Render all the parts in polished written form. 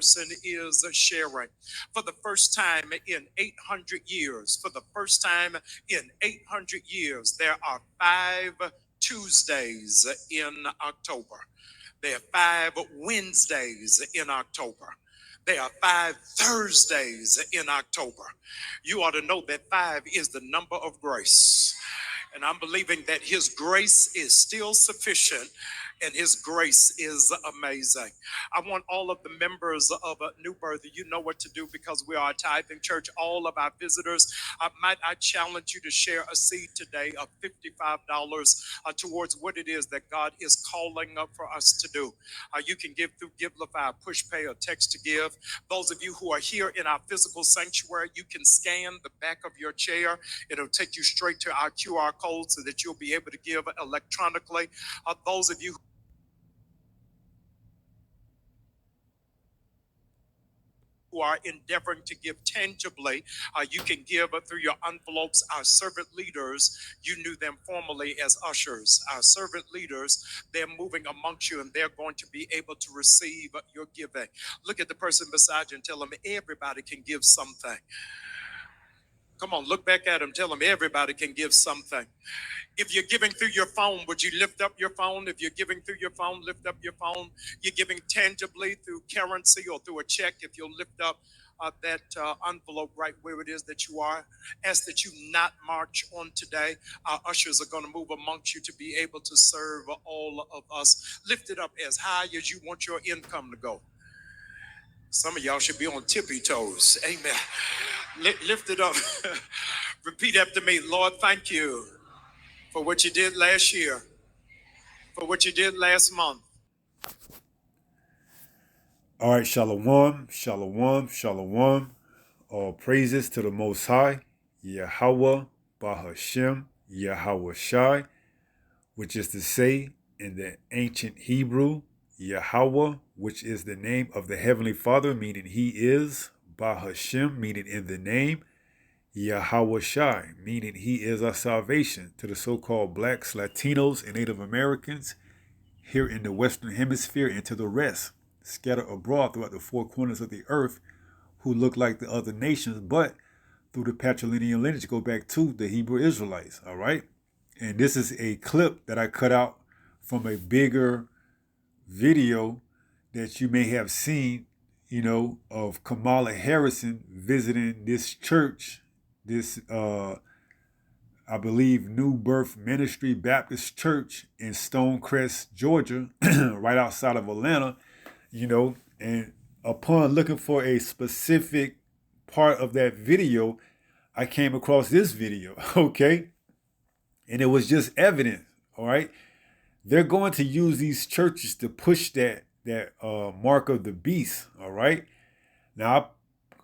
person is sharing. For the first time in 800 years, there are 5 Tuesdays in October. There are 5 Wednesdays in October. There are 5 Thursdays in October. You ought to know that 5 is the number of grace. And I'm believing that his grace is still sufficient and his grace is amazing. I want all of the members of New Birth, you know what to do because we are a tithing church. All of our visitors, might I challenge you to share a seed today of $55 towards what it is that God is calling up for us to do. You can give through Givelify, PushPay, or Text to Give. Those of you who are here in our physical sanctuary, you can scan the back of your chair. It'll take you straight to our QR code so that you'll be able to give electronically. Those of you who are endeavoring to give tangibly, you can give through your envelopes. Our servant leaders, you knew them formerly as ushers. Our servant leaders, they're moving amongst you and they're going to be able to receive your giving. Look at the person beside you and tell them everybody can give something. Come on, look back at them. Tell them everybody can give something. If you're giving through your phone, would you lift up your phone? If you're giving through your phone, lift up your phone. You're giving tangibly through currency or through a check. If you'll lift up that envelope right where it is that you are. Ask that you not march on today. Our ushers are going to move amongst you to be able to serve all of us. Lift it up as high as you want your income to go. Some of y'all should be on tippy toes. Amen. Lift it up. Repeat after me. Lord, thank you for what you did last year, for what you did last month. All right, shalom, shalom, shalom. All praises to the Most High, Yahweh, Bahashem, Yahweh Shai, which is to say in the ancient Hebrew, Yahweh, which is the name of the Heavenly Father, meaning He is, Bahashem, meaning in the name, Yahweh Shai, meaning He is our salvation to the so-called blacks, Latinos, and Native Americans here in the Western Hemisphere and to the rest, scattered abroad throughout the four corners of the earth, who look like the other nations, but through the patrilineal lineage go back to the Hebrew Israelites, all right? And this is a clip that I cut out from a bigger video that you may have seen, of Kamala Harrison visiting this church, this, I believe, New Birth Ministry Baptist Church in Stonecrest, Georgia, right outside of Atlanta, and upon looking for a specific part of that video, I came across this video, okay? And it was just evident, all right? They're going to use these churches to push that mark of the beast, all right? Now,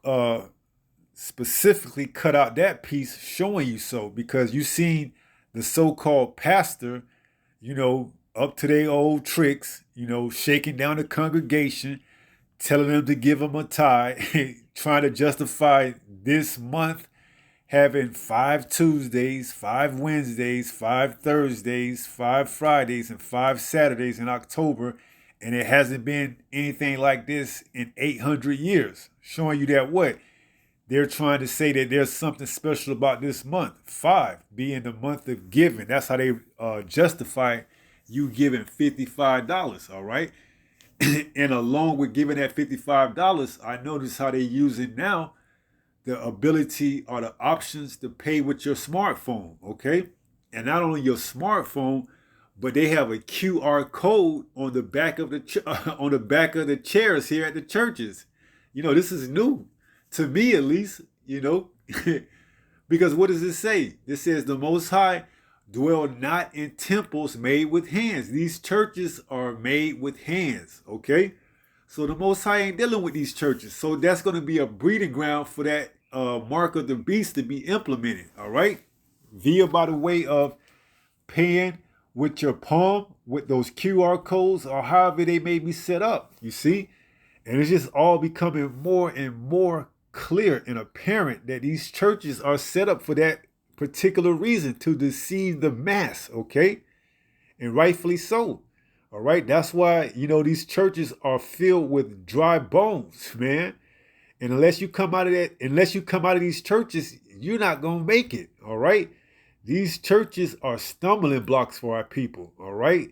I specifically cut out that piece showing you so because you seen the so-called pastor, up to their old tricks, shaking down the congregation, telling them to give them a tithe, trying to justify this month having 5 Tuesdays, 5 Wednesdays, 5 Thursdays, 5 Fridays, and 5 Saturdays in October, and it hasn't been anything like this in 800 years. Showing you that what? They're trying to say that there's something special about this month. 5 being the month of giving. That's how they justify you giving $55, all right? And along with giving that $55, I notice how they're using now the ability or the options to pay with your smartphone, okay? And not only your smartphone, but they have a QR code on the back of the chairs here at the churches. This is new to me, at least. Because what does it say? It says the Most High dwell not in temples made with hands. These churches are made with hands, okay? So the Most High ain't dealing with these churches. So that's going to be a breeding ground for that mark of the beast to be implemented, all right? Via by the way of paying with your palm, with those QR codes, or however they may be set up, you see? And it's just all becoming more and more clear and apparent that these churches are set up for that particular reason, to deceive the mass, okay? And rightfully so. All right. That's why, these churches are filled with dry bones, man. And unless you come out of these churches, you're not going to make it. All right. These churches are stumbling blocks for our people. All right.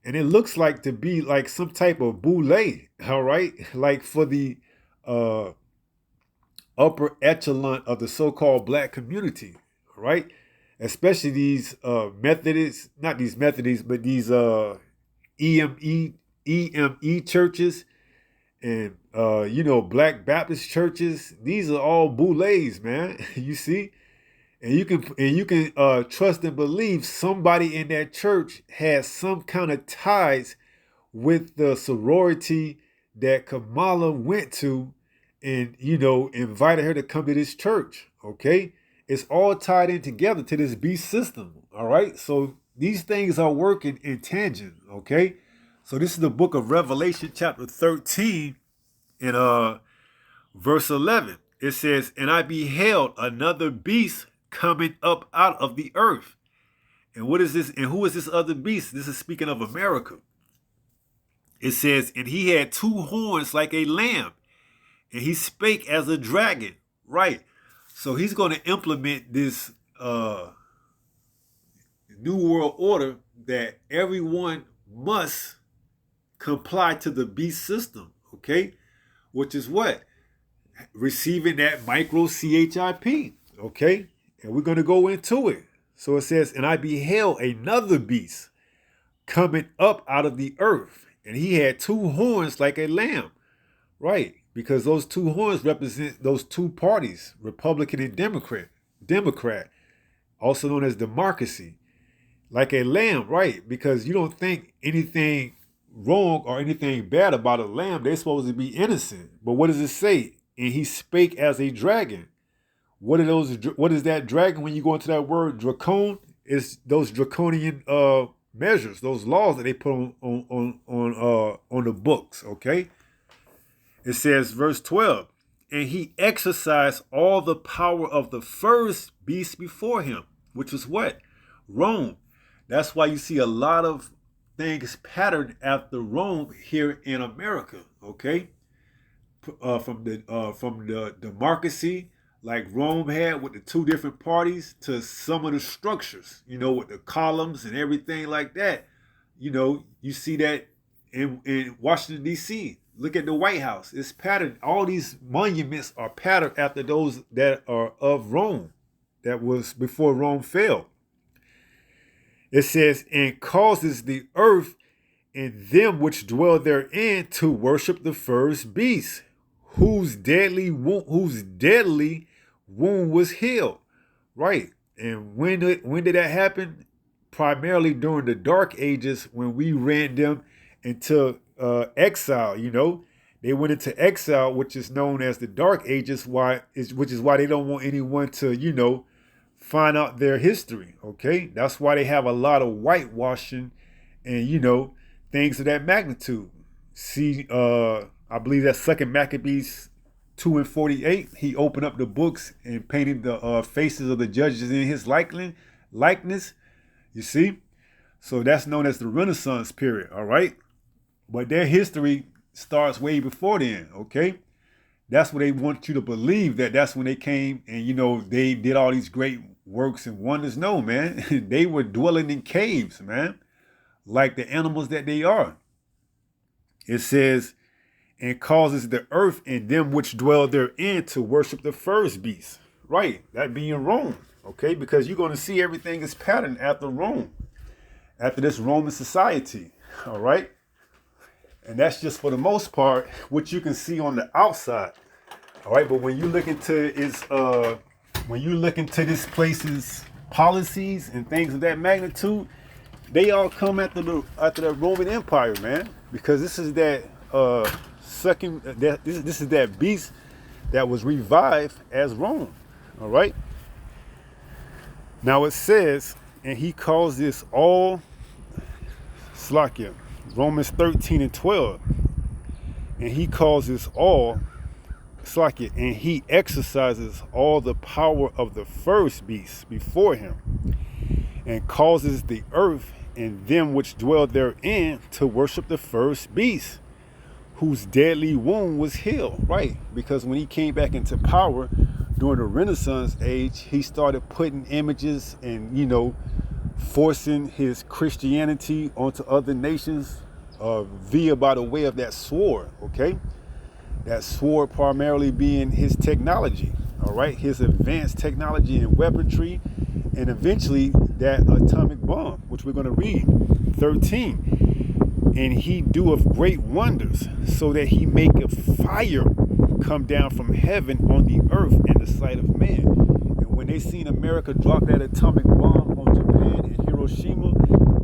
And it looks like to be like some type of boule. All right. Like for the uh, upper echelon of the so-called black community. All right. Especially these Methodists, not these Methodists, but these EME churches and Black Baptist churches. These are all boules, man. You see, and you can trust and believe somebody in that church has some kind of ties with the sorority that Kamala went to, and invited her to come to this church. Okay, it's all tied in together to this beast system. All right, so these things are working in tangent. Okay, so this is the book of Revelation, chapter 13, in verse 11. It says, "And I beheld another beast coming up out of the earth." And what is this? And who is this other beast? This is speaking of America. It says, "And he had two horns like a lamb, and he spake as a dragon." Right. So he's going to implement this new world order that everyone must comply to the beast system. Okay. Which is what? Receiving that micro CHIP. Okay. And we're going to go into it. So it says, "And I beheld another beast coming up out of the earth, and he had two horns like a lamb." Right. Because those two horns represent those two parties, Republican and Democrat, also known as democracy. Like a lamb, right? Because you don't think anything wrong or anything bad about a lamb. They're supposed to be innocent. But what does it say? "And he spake as a dragon." What is that dragon? When you go into that word dracon, it's those draconian measures, those laws that they put on the books. Okay. It says, verse 12, "And he exercised all the power of the first beast before him," which was what? Rome. That's why you see a lot of things patterned after Rome here in America. Okay, from the democracy like Rome had with the two different parties to some of the structures, with the columns and everything like that. You see that in Washington, D.C. Look at the White House. It's patterned. All these monuments are patterned after those that are of Rome, that was before Rome fell. It says, "And causes the earth and them which dwell therein to worship the first beast, whose deadly wound was healed." Right. And when did that happen? Primarily during the Dark Ages, when we ran them into exile. They went into exile, which is known as the Dark Ages. Which is why they don't want anyone to find out their history. Okay, that's why they have a lot of whitewashing and things of that magnitude. See, I believe that Second Maccabees 2:48, he opened up the books and painted the faces of the judges in his likeness. You see, so that's known as the Renaissance period. All right. But their history starts way before then, okay? That's what they want you to believe, that's when they came and, they did all these great works and wonders. No, man. They were dwelling in caves, man, like the animals that they are. It says, "And causes the earth and them which dwell therein to worship the first beast." Right, that being Rome, okay? Because you're going to see everything is patterned after Rome, after this Roman society, all right? And that's just for the most part what you can see on the outside. All right, but when you look into this place's policies and things of that magnitude, they all come after the Roman Empire, man. Because this is that this is that beast that was revived as Rome. All right. Now it says, "And he calls this all Slakia." Romans 13:12. "And he causes all, Slakia, and he exercises all the power of the first beast before him, and causes the earth and them which dwell therein to worship the first beast, whose deadly wound was healed. Right? Because when he came back into power during the Renaissance age, he started putting images and, forcing his Christianity onto other nations via by the way of that sword, okay? That sword primarily being his technology, all right? His advanced technology and weaponry, and eventually that atomic bomb, which we're going to read, 13. And he doeth great wonders, so that he maketh fire come down from heaven on the earth in the sight of man. And when they seen America drop that atomic bomb on Japan and Hiroshima,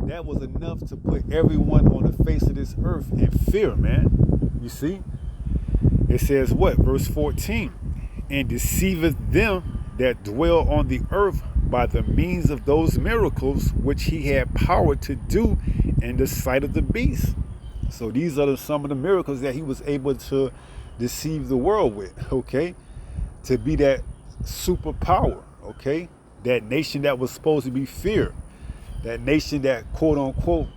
that was enough to put everyone on the face of this earth in fear, man. You see? It says what? Verse 14. And deceiveth them that dwell on the earth by the means of those miracles which he had power to do in the sight of the beast. So these are some of the miracles that he was able to deceive the world with, okay? To be that superpower, okay? That nation that was supposed to be feared. That nation that, quote unquote,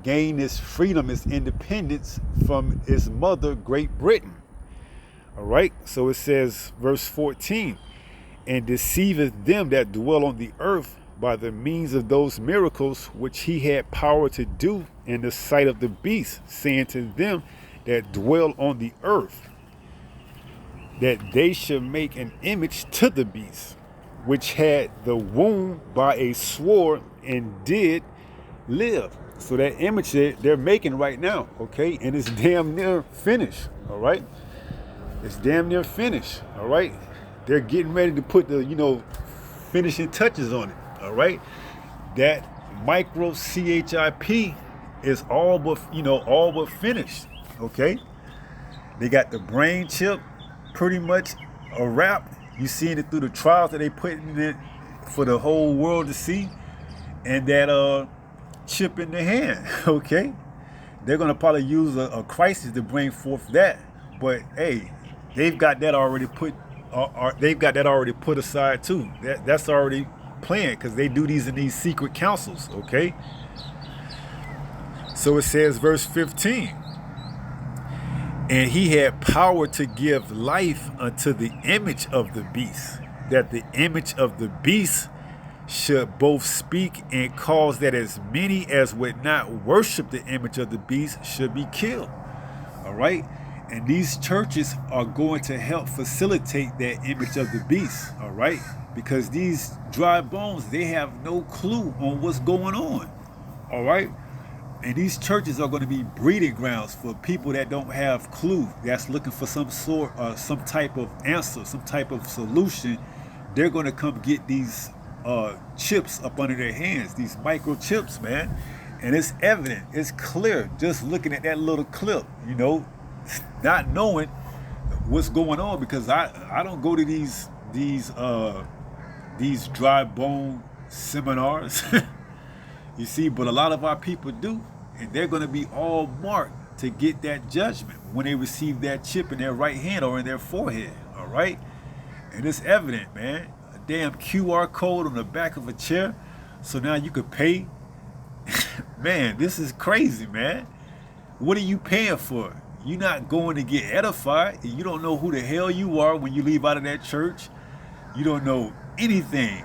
gained its freedom, its independence from its mother, Great Britain. All right, so it says, verse 14, and deceiveth them that dwell on the earth by the means of those miracles which he had power to do in the sight of the beast, saying to them that dwell on the earth, that they should make an image to the beast, which had the wound by a sword and did live. So that image that they're making right now, okay, and it's damn near finished, all right? It's damn near finished, all right? They're getting ready to put the, finishing touches on it, all right? That micro CHIP is all but finished, okay? They got the brain chip pretty much a wrap. You seeing it through the trials that they put in it for the whole world to see, and that chip in the hand, okay? They're gonna probably use a crisis to bring forth that, but hey, they've got that already put. They've got that already put aside too. That's already planned because they do these in these secret councils, okay? So it says, verse 15. And he had power to give life unto the image of the beast, that the image of the beast should both speak and cause that as many as would not worship the image of the beast should be killed. All right? And these churches are going to help facilitate that image of the beast. All right? Because these dry bones, they have no clue on what's going on. All right? And these churches are going to be breeding grounds for people that don't have clue, that's looking for some type of answer, some type of solution. They're going to come get these chips up under their hands, these microchips, man. And it's evident, it's clear, just looking at that little clip, not knowing what's going on, because I don't go to these dry bone seminars. You see, but a lot of our people do, and they're going to be all marked to get that judgment when they receive that chip in their right hand or in their forehead, all right? And it's evident, man. A damn QR code on the back of a chair, so now you could pay. Man, this is crazy, man. What are you paying for? You're not going to get edified. You don't know who the hell you are when you leave out of that church. You don't know anything,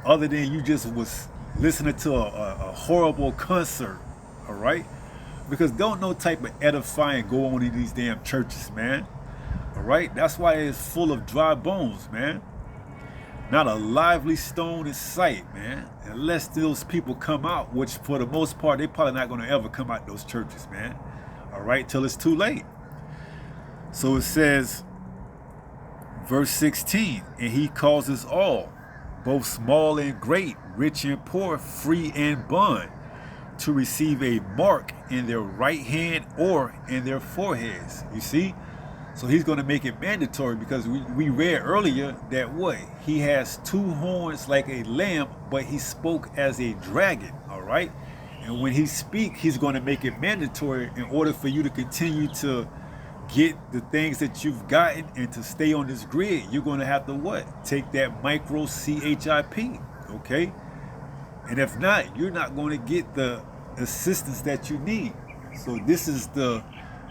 other than you just was listening to a horrible concert, all right? Because don't no type of edifying go on in these damn churches, man, all right? That's why it's full of dry bones, man. Not a lively stone in sight, man, unless those people come out, which for the most part, they probably not going to ever come out those churches, man, all right, till it's too late. So it says, verse 16, and he causes all, both small and great, rich and poor, free and bond, to receive a mark in their right hand or in their foreheads. You see? So he's going to make it mandatory, because we read earlier that what? He has two horns like a lamb, but he spoke as a dragon, all right? And when he speaks, he's going to make it mandatory in order for you to continue to get the things that you've gotten and to stay on this grid. You're going to have to what? Take that micro CHIP, okay? And if not, you're not going to get the assistance that you need. So this is the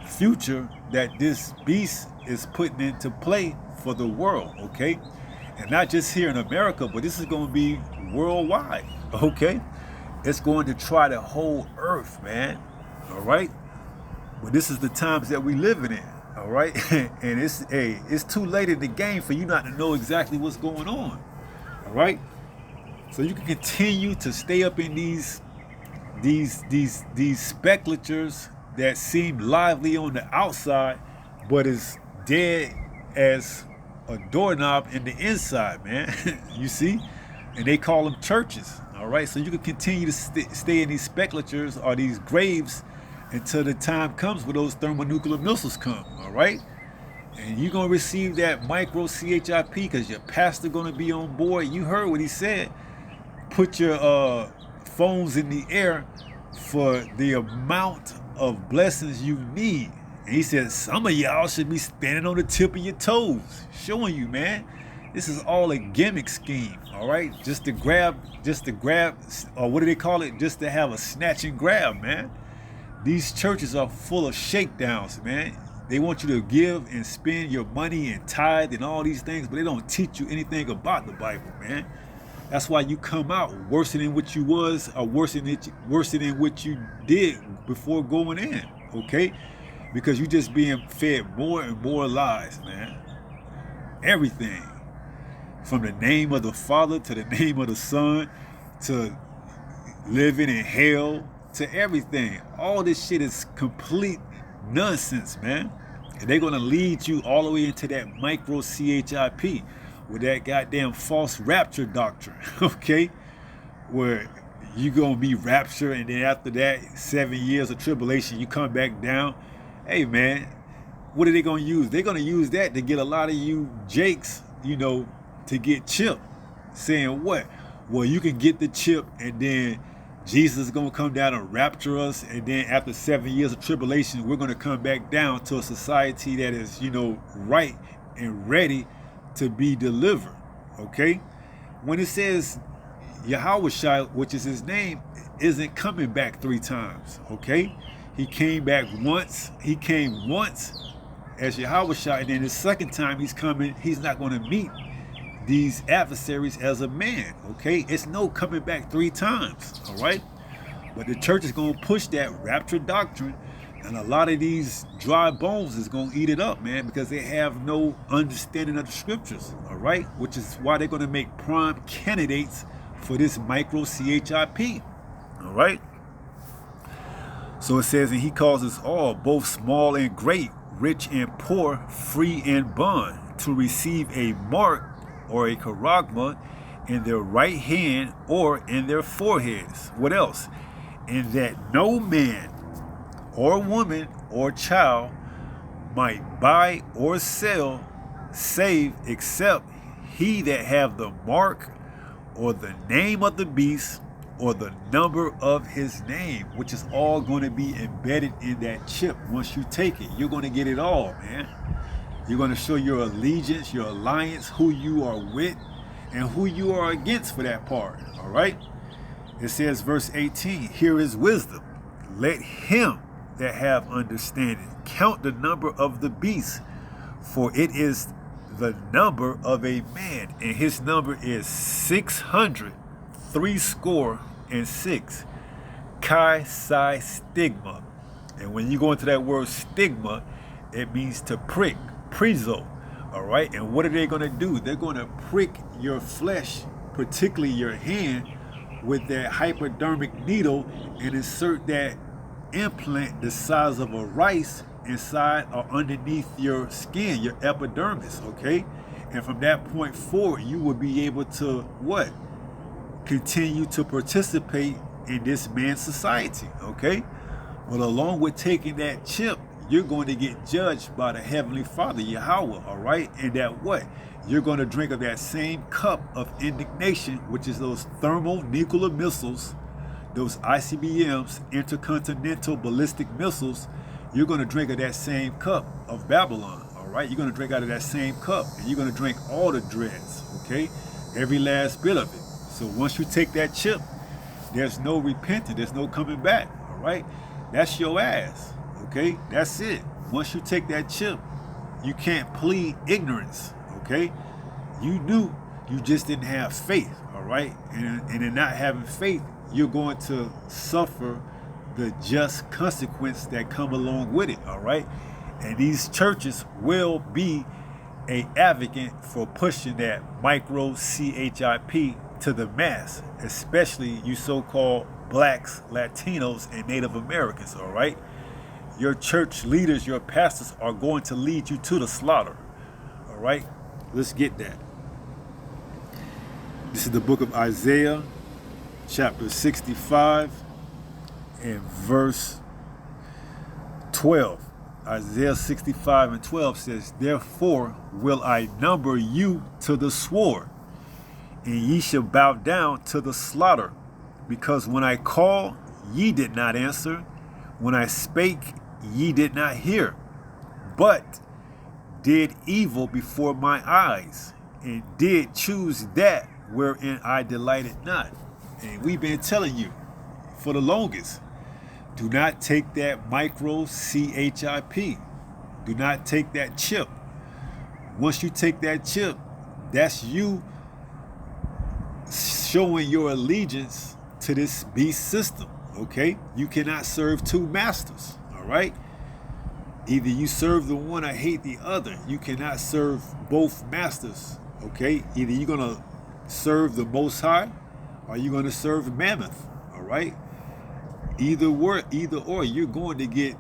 future that this beast is putting into play for the world, okay? And not just here in America, but this is going to be worldwide, okay? It's going to try the whole earth, man, all right? But this is the times that we living in, all right? And it's too late in the game for you not to know exactly what's going on, all right? So you can continue to stay up in these speculators that seem lively on the outside, but is dead as a doorknob in the inside, man. You see? And they call them churches, all right? So you can continue to stay in these speculators or these graves until the time comes where those thermonuclear missiles come, all right? And you're going to receive that micro CHIP because your pastor going to be on board. You heard what he said. Put your phones in the air for the amount of blessings you need. And he said, some of y'all should be standing on the tip of your toes, showing you, man, this is all a gimmick scheme, all right? Just to grab, or what do they call it? Just to have a snatch and grab, man. These churches are full of shakedowns, man. They want you to give and spend your money and tithe and all these things, but they don't teach you anything about the Bible, man. That's why you come out worse than what you was, or worse than what you did before going in, okay? Because you just being fed more and more lies, man. Everything. From the name of the Father to the name of the Son to living in hell to everything. All this shit is complete nonsense, man. And they're going to lead you all the way into that micro CHIP with that goddamn false rapture doctrine, okay? Where you going to be raptured and then after that, 7 years of tribulation, you come back down. Hey, man, what are they going to use? They're going to use that to get a lot of you jakes, you know, to get chipped. Saying what? Well, you can get the chip and then Jesus is going to come down and rapture us. And then after 7 years of tribulation, we're going to come back down to a society that is, you know, right and ready to be delivered, okay? When it says Yahweh, which is his name, isn't coming back 3 times, okay? He came back once. He came once as Yahweh, and then the second time he's coming, he's not going to meet these adversaries as a man, okay? It's no coming back 3 times, all right? But the church is going to push that rapture doctrine, and a lot of these dry bones is going to eat it up, man, because they have no understanding of the scriptures, all right? Which is why they're going to make prime candidates for this micro CHIP, all right? So it says, and he calls us all, both small and great, rich and poor, free and bond, to receive a mark or a charagma in their right hand or in their foreheads. What else? And that no man or woman or child might buy or sell, save except he that have the mark or the name of the beast or the number of his name, which is all going to be embedded in that chip. Once you take it, you're going to get it all, man. You're going to show your allegiance, your alliance, who you are with, and who you are against for that part, all right? It says, verse 18, here is wisdom. Let him that have understanding count the number of the beast, for it is the number of a man, and his number is 666. Chi Psi Stigma. And when you go into that word stigma, it means to prick, prizo. All right. And what are they going to do? They're going to prick your flesh, particularly your hand, with that hypodermic needle and insert that implant the size of a rice inside or underneath your skin, your epidermis. Okay. And from that point forward, you will be able to what? Continue to participate in this man's society, okay? Well, along with taking that chip, you're going to get judged by the Heavenly Father, Yahweh, all right? And that what? You're going to drink of that same cup of indignation, which is those thermonuclear missiles, those ICBMs, intercontinental ballistic missiles. You're going to drink of that same cup of Babylon, all right? You're going to drink out of that same cup, and you're going to drink all the dregs, okay? Every last bit of it. So once you take that chip, there's no repenting, there's no coming back. All right, that's your ass. Okay, that's it. Once you take that chip, you can't plead ignorance. Okay, you knew, you just didn't have faith. All right, and in not having faith, you're going to suffer the just consequence that come along with it. All right, and these churches will be a advocate for pushing that micro CHIP to the mass, especially you so-called blacks, Latinos, and Native Americans. All right, your church leaders, your pastors are going to lead you to the slaughter. All right, let's get that. This is the book of Isaiah, chapter 65 and verse 12. Isaiah 65 and 12 says, "Therefore will I number you to the sword, and ye shall bow down to the slaughter. Because when I called, ye did not answer. When I spake, ye did not hear, but did evil before my eyes, and did choose that wherein I delighted not." And we've been telling you for the longest, do not take that micro CHIP. Do not take that chip. Once you take that chip, that's you showing your allegiance to this beast system. Okay? You cannot serve two masters. All right? Either you serve the one or hate the other. You cannot serve both masters. Okay? Either you're going to serve the Most High or you're going to serve Mammoth. All right? Either or, you're going to get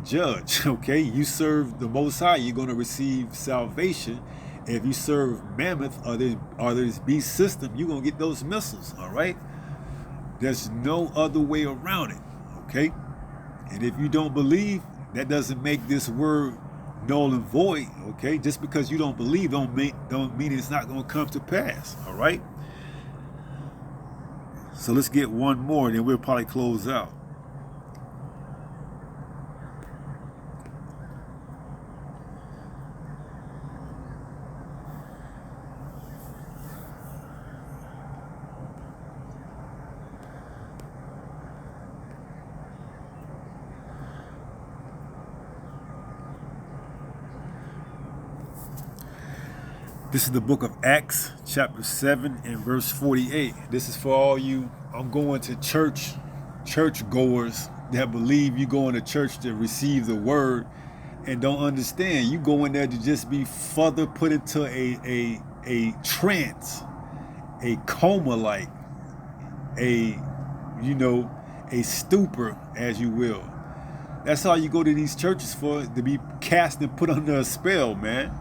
judged. Okay? You serve the Most High, you're going to receive salvation. If you serve Mammoth or this beast system, you're going to get those missiles. All right? There's no other way around it. Okay? And if you don't believe, that doesn't make this word null and void. Okay? Just because you don't believe don't mean it's not going to come to pass. All right? So let's get one more, and then we'll probably close out. This is the book of Acts, chapter 7 and verse 48. This is for all you, I'm going to church goers that believe you going to church to receive the word and don't understand. You go in there to just be further put into a trance, a coma, like a stupor, as you will. That's all you go to these churches for, to be cast and put under a spell, man.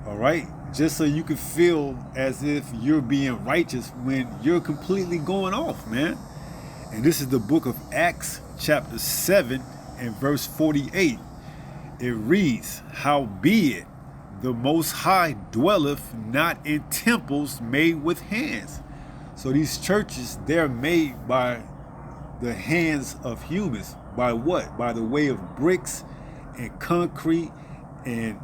All right? Just so you can feel as if you're being righteous when you're completely going off, man. And this is the book of Acts, chapter 7 and verse 48. It reads, "Howbeit the Most High dwelleth not in temples made with hands." So these churches, they're made by the hands of humans. By what? By the way of bricks and concrete and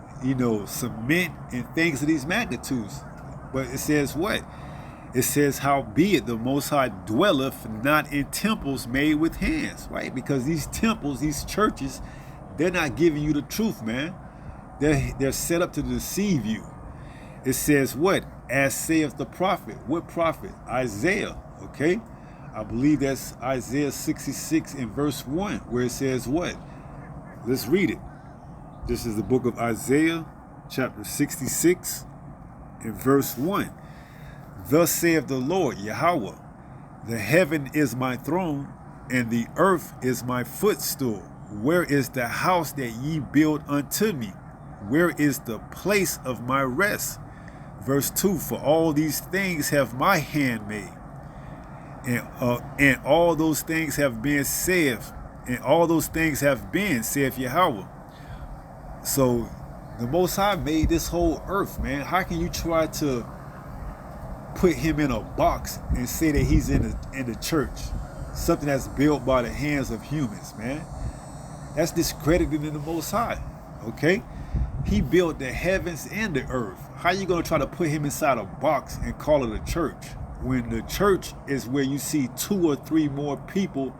cement and things of these magnitudes. But it says what? It says, "Howbeit the Most High dwelleth not in temples made with hands," right? Because these temples, these churches, they're not giving you the truth, man. They're set up to deceive you. It says what? "As saith the prophet." What prophet? Isaiah, okay? I believe that's Isaiah 66 and verse 1, where it says what? Let's read it. This is the book of Isaiah, chapter 66, and verse 1. "Thus saith the Lord, Yahweh, the heaven is my throne, and the earth is my footstool. Where is the house that ye build unto me? Where is the place of my rest?" Verse 2, "For all these things have my hand made, and all those things have been saith, saith Yahweh." So the Most High made this whole earth, man. How can you try to put him in a box and say that he's in the church? Something that's built by the hands of humans, man. That's discredited in the Most High, okay? He built the heavens and the earth. How you going to try to put him inside a box and call it a church? when the church is where you see 2 or 3 more people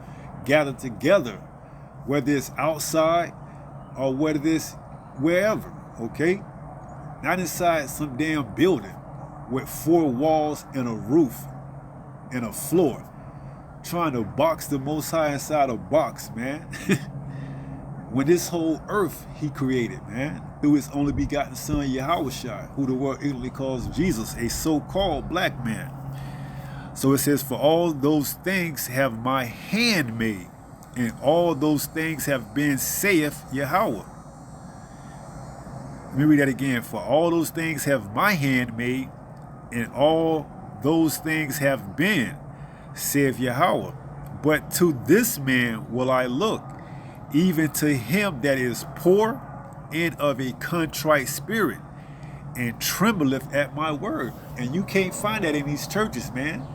gathered together, whether it's outside or whether it's wherever, okay? Not inside some damn building with 4 walls and a roof and a floor, trying to box the Most High inside a box, man. When this whole earth he created, man, through his only begotten son, Yahushua, who the world ignorantly calls Jesus, a so-called black man. So it says, for all those things have my hand made, and all those things have been, saith Yahweh. Let me read that again. For all those things have my hand made, and all those things have been, saith Yahweh. But to this man will I look, even to him that is poor and of a contrite spirit, and trembleth at my word. And you can't find that in these churches, man.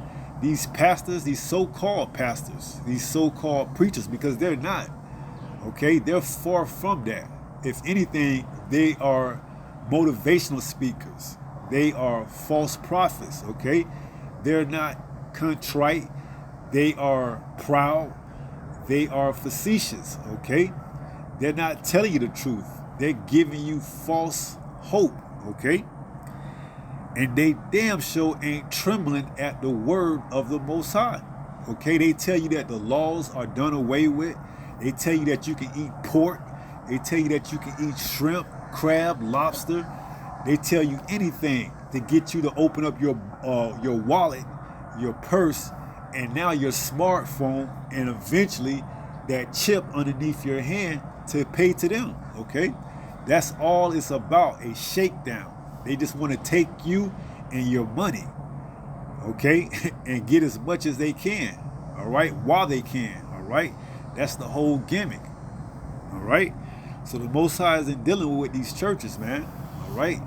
These pastors, these so-called pastors, these so-called preachers, because they're not. Okay, they're far from that. If anything, they are motivational speakers. They are false prophets, okay? They're not contrite. They are proud. They are facetious, okay? They're not telling you the truth. They're giving you false hope, okay? And they damn sure ain't trembling at the word of the Most High, okay? They tell you that the laws are done away with. They tell you that you can eat pork. They tell you that you can eat shrimp, crab, lobster. They tell you anything to get you to open up your wallet, your purse, and now your smartphone, and eventually that chip underneath your hand to pay to them, okay? That's all it's about, a shakedown. They just want to take you and your money, okay, and get as much as they can, all right, while they can, all right? That's the whole gimmick, all right? So the Most High isn't dealing with these churches, man, all right?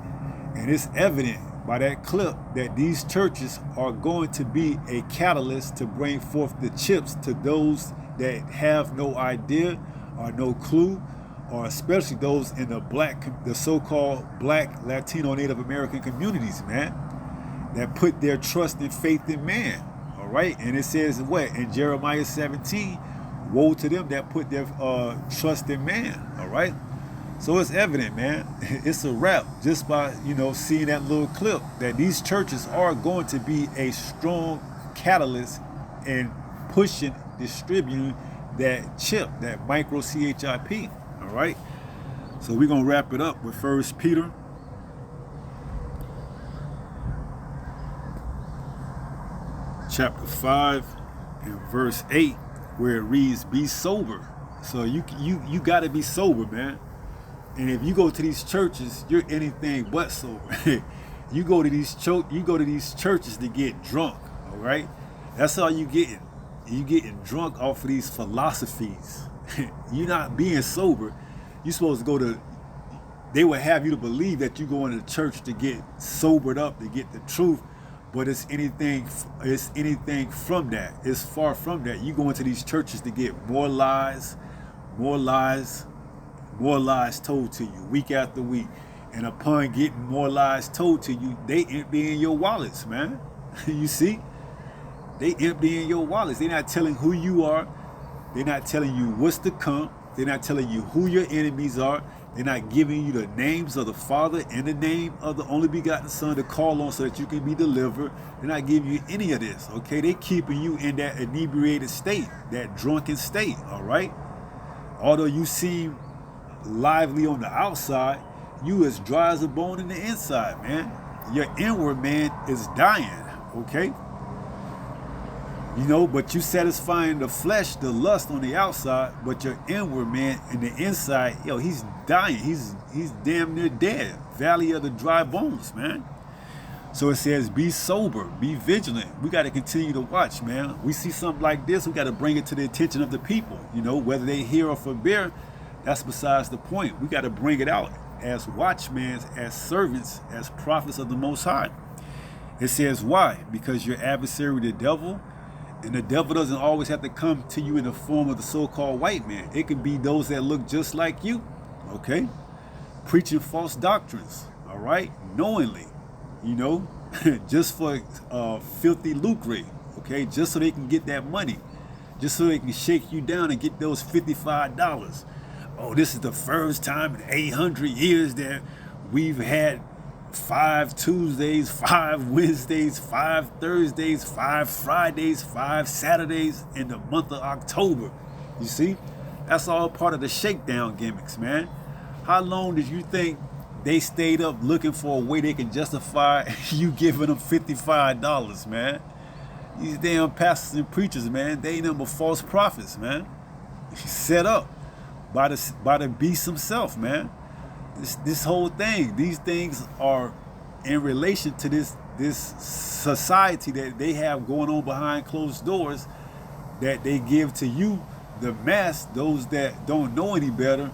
And it's evident by that clip that these churches are going to be a catalyst to bring forth the chips to those that have no idea or no clue, or especially those in the so-called black, Latino, Native American communities, man, that put their trust and faith in man, all right? And it says what? In Jeremiah 17, woe to them that put their trust in man, all right? So it's evident, man. It's a wrap just by, seeing that little clip that these churches are going to be a strong catalyst in pushing, distributing that chip, that micro CHIP, all right? So we're going to wrap it up with 1 Peter chapter 5 and verse 8, where it reads, be sober. So you got to be sober, man. And if you go to these churches, you're anything but sober. You go to these churches to get drunk, all right? That's all you getting. You getting drunk off of these philosophies. You're not being sober. You're supposed to go to, they would have you to believe that you go into church to get sobered up, to get the truth, but it's anything from that. It's far from that. You go into these churches to get more lies told to you week after week. And upon getting more lies told to you, they emptying your wallets, man. You see? They emptying your wallets. They're not telling who you are. They're not telling you what's to come. They're not telling you who your enemies are. They're not giving you the names of the Father and the name of the only begotten Son to call on so that you can be delivered. They're not giving you any of this, okay? They're keeping you in that inebriated state, that drunken state, all right? Although you seem lively on the outside, you as dry as a bone in the inside, man. Your inward man is dying, okay? But you satisfying the flesh, the lust on the outside, but your inward man in the inside, he's dying. He's damn near dead. Valley of the dry bones, man. So it says, be sober, be vigilant. We got to continue to watch, man. We see something like this, we got to bring it to the attention of the people. Whether they hear or forbear, that's besides the point. We got to bring it out as watchmen, as servants, as prophets of the Most High. It says, why? Because your adversary, the devil, and the devil doesn't always have to come to you in the form of the so-called white man. It can be those that look just like you, okay? Preaching false doctrines, all right? Knowingly, just for filthy lucre, okay? Just so they can get that money, just so they can shake you down and get those $55. Oh, this is the first time in 800 years that we've had 5 Tuesdays, 5 Wednesdays, 5 Thursdays, 5 Fridays, 5 Saturdays in the month of October. You see? That's all part of the shakedown gimmicks, man. How long did you think they stayed up looking for a way they can justify you giving them $55, man? These damn pastors and preachers, man, they ain't nothing but false prophets, man. Set up by the beast himself, man. This whole thing, these things are in relation to this society that they have going on behind closed doors, that they give to you, the mass, those that don't know any better,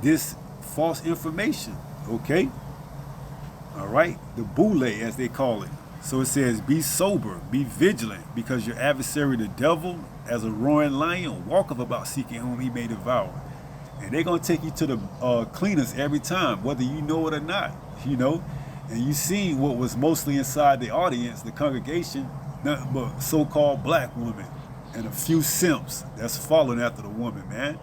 this false information, okay? All right, the boule, as they call it. So it says, be sober, be vigilant, because your adversary, the devil, as a roaring lion, walketh about seeking whom he may devour. And they're going to take you to the cleaners every time, whether you know it or not, you know. And you see what was mostly inside the audience, the congregation, nothing but so-called black women and a few simps that's following after the woman, man.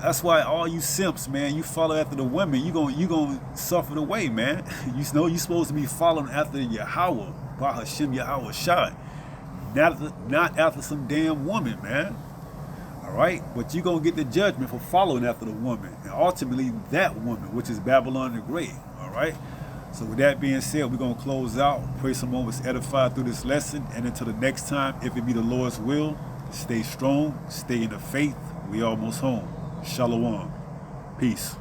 That's why all you simps, man, you follow after the women, you gonna suffer the way, man. You know you're supposed to be following after Yahweh, Bahashem Yahweh Shai, not after some damn woman, man. All right, but you're going to get the judgment for following after the woman, and ultimately that woman, which is Babylon the Great. All right, so with that being said, we're going to close out, pray someone was edified through this lesson, and until the next time, if it be the Lord's will, stay strong, stay in the faith. We almost home. Shalom. Peace.